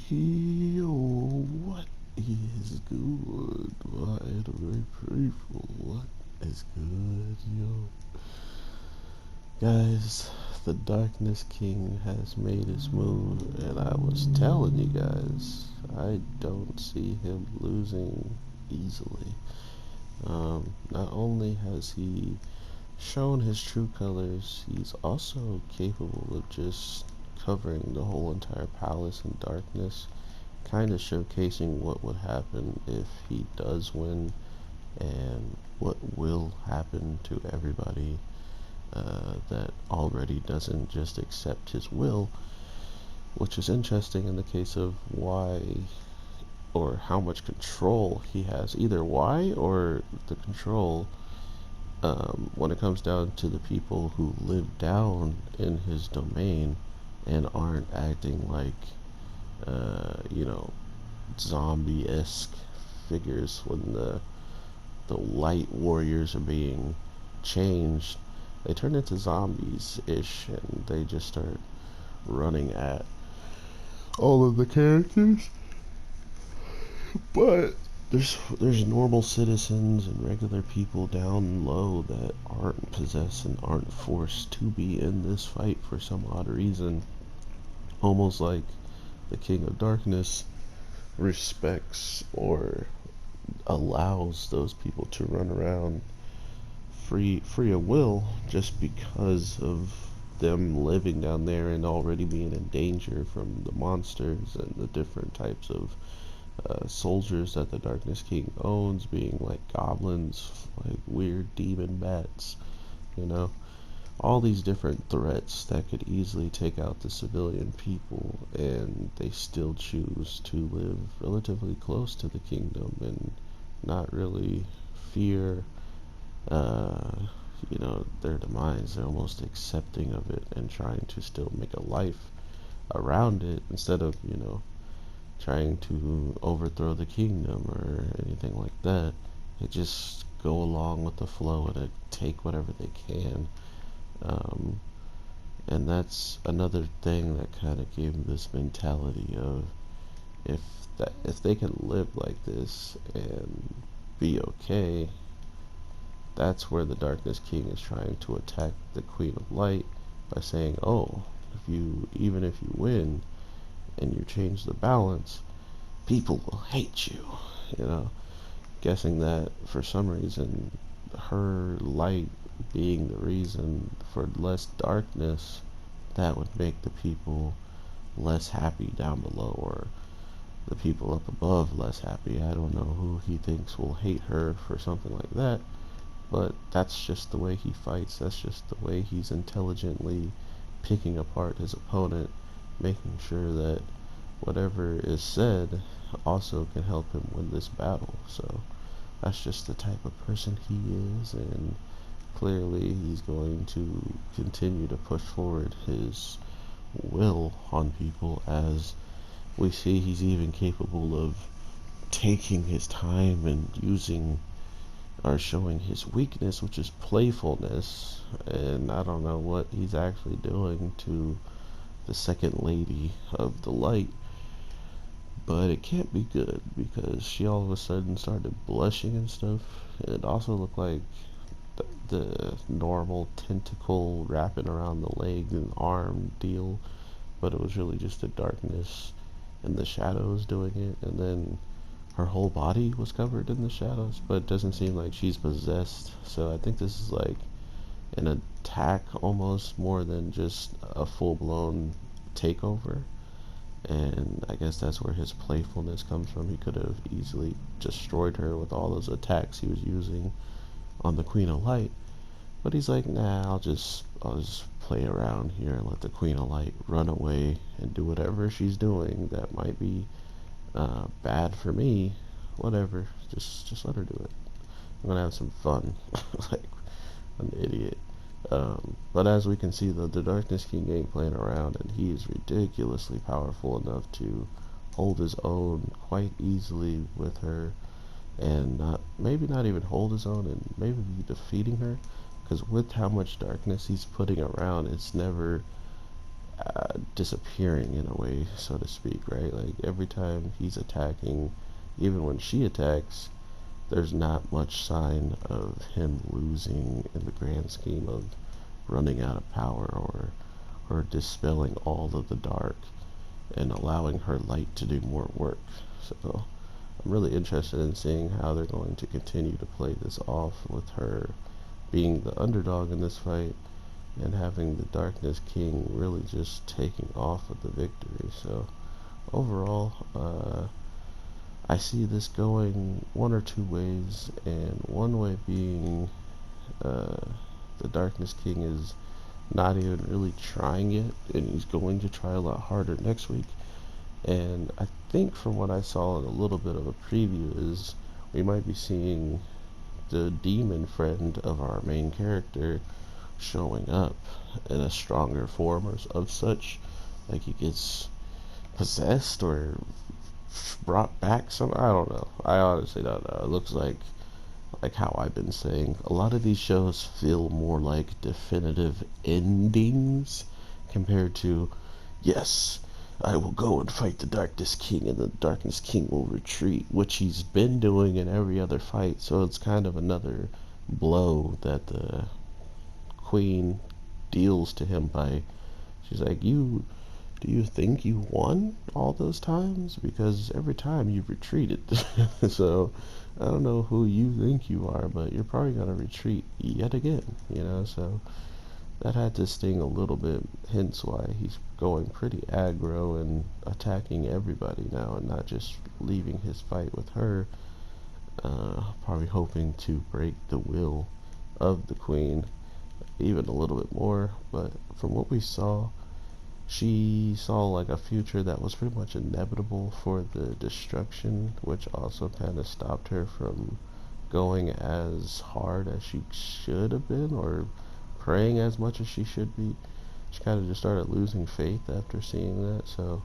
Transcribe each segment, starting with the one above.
Yo, what is good, my anime people? What is good, yo? Guys, the Darkness King has made his move, and I was telling you guys, I don't see him losing easily. Not only has he shown his true colors, he's also capable of just covering the whole entire palace in darkness, kind of showcasing what would happen if he does win and what will happen to everybody that already doesn't just accept his will, which is interesting in the case of why or how much control he has, either why or the control when it comes down to the people who live down in his domain and aren't acting like, you know, zombie-esque figures when the light warriors are being changed. They turn into zombies-ish, and they just start running at all of the characters. But there's normal citizens and regular people down low that aren't possessed and aren't forced to be in this fight for some odd reason. Almost like the King of Darkness respects or allows those people to run around free of will just because of them living down there and already being in danger from the monsters and the different types of soldiers that the Darkness King owns, being like goblins, like weird demon bats, you know, all these different threats that could easily take out the civilian people, and they still choose to live relatively close to the kingdom and not really fear, uh, their demise. They're almost accepting of it and trying to still make a life around it instead of, trying to overthrow the kingdom or anything like that. They just go along with the flow and take whatever they can. Um, and that's another thing that kind of gave them this mentality of if if they can live like this and be okay, that's where the Darkness King is trying to attack the Queen of Light by saying, "Oh, even if you win and you change the balance, people will hate you." You know, guessing that for some reason, her light being the reason for less darkness, that would make the people less happy down below, or the people up above less happy. I don't know who he thinks will hate her for something like that, but that's just the way he fights. That's just the way he's intelligently picking apart his opponent, making sure that whatever is said also can help him win this battle. So that's just the type of person he is, and clearly he's going to continue to push forward his will on people, as we see he's even capable of taking his time and using or showing his weakness, which is playfulness. And I don't know what he's actually doing to the second lady of the light, but it can't be good because she all of a sudden started blushing and stuff. It also looked like the normal tentacle wrapping around the leg and arm deal, but it was really just the darkness and the shadows doing it. And then her whole body was covered in the shadows, but it doesn't seem like she's possessed. So I think this is like an attack almost more than just a full-blown takeover. And I guess that's where his playfulness comes from. He could have easily destroyed her with all those attacks he was using on the Queen of Light, but he's like, nah, I'll just play around here and let the Queen of Light run away and do whatever she's doing that might be bad for me. Whatever, just let her do it. I'm gonna have some fun, like an idiot. But as we can see, the Darkness King ain't playing around, and he is ridiculously powerful enough to hold his own quite easily with her, and maybe not even hold his own, and maybe be defeating her, because with how much darkness he's putting around, it's never disappearing in a way, so to speak, right? Like every time he's attacking, even when she attacks, there's not much sign of him losing in the grand scheme of running out of power or dispelling all of the dark and allowing her light to do more work. So I'm really interested in seeing how they're going to continue to play this off with her being the underdog in this fight and having the Darkness King really just taking off with the victory. So overall, I see this going one or two ways, and one way being uh, the Darkness King is not even really trying it, and he's going to try a lot harder next week. And I think from what I saw in a little bit of a preview is we might be seeing the demon friend of our main character showing up in a stronger form or of such, like he gets possessed or brought back some. I don't know. I honestly don't know. It looks like how I've been saying, a lot of these shows feel more like definitive endings compared to, yes, I will go and fight the Darkness King and the Darkness King will retreat, which he's been doing in every other fight. So it's kind of another blow that the Queen deals to him by, she's like, do you think you won all those times? Because every time you've retreated. So I don't know who you think you are, but you're probably gonna retreat yet again, so that had to sting a little bit, hence why he's going pretty aggro and attacking everybody now and not just leaving his fight with her, probably hoping to break the will of the Queen even a little bit more. But from what we saw, she saw like a future that was pretty much inevitable for the destruction, which also kind of stopped her from going as hard as she should have been or praying as much as she should be. She kind of just started losing faith after seeing that. So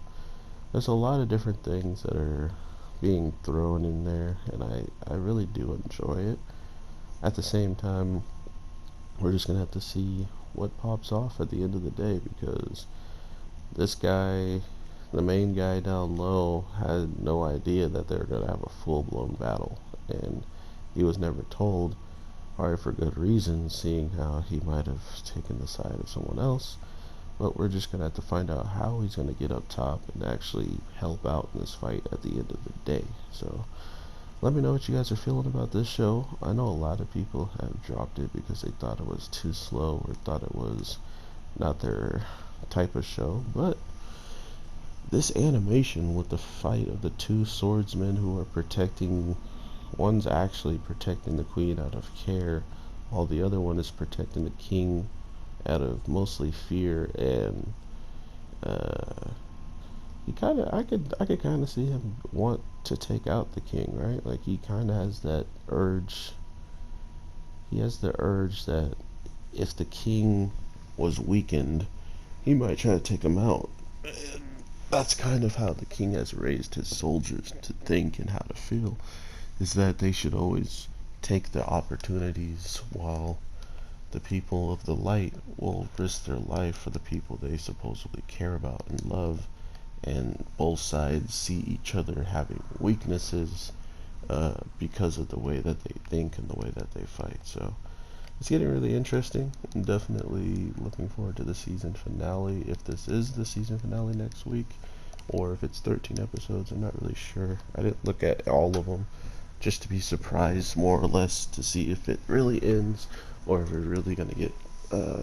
there's a lot of different things that are being thrown in there, and I really do enjoy it. At the same time, we're just gonna have to see what pops off at the end of the day, because this guy, the main guy down low, had no idea that they were going to have a full-blown battle, and he was never told, probably for good reason, seeing how he might have taken the side of someone else. But we're just going to have to find out how he's going to get up top and actually help out in this fight at the end of the day. So let me know what you guys are feeling about this show. I know a lot of people have dropped it because they thought it was too slow or thought it was not their type of show, but this animation with the fight of the two swordsmen who are protecting, one's actually protecting the Queen out of care, while the other one is protecting the king out of mostly fear, and he kind of, I could kind of see him want to take out the king, right? Like he kind of has that urge. He has the urge that if the king was weakened, he might try to take him out. And that's kind of how the king has raised his soldiers to think and how to feel, is that they should always take the opportunities, while the people of the light will risk their life for the people they supposedly care about and love. And both sides see each other having weaknesses because of the way that they think and the way that they fight. So it's getting really interesting. I'm definitely looking forward to the season finale. If this is the season finale next week, or if it's 13 episodes, I'm not really sure. I didn't look at all of them, just to be surprised more or less to see if it really ends, or if we're really going to get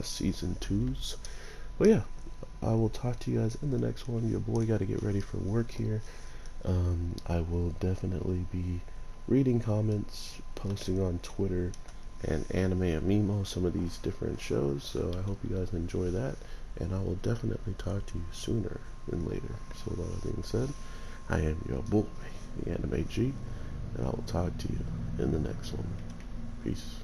season 2s. But yeah, I will talk to you guys in the next one. Your boy got to get ready for work here. I will definitely be reading comments, posting on Twitter, and Anime Amimo, some of these different shows, so I hope you guys enjoy that, and I will definitely talk to you sooner than later. So with all that being said, I am your boy, the Anime G, and I will talk to you in the next one. Peace.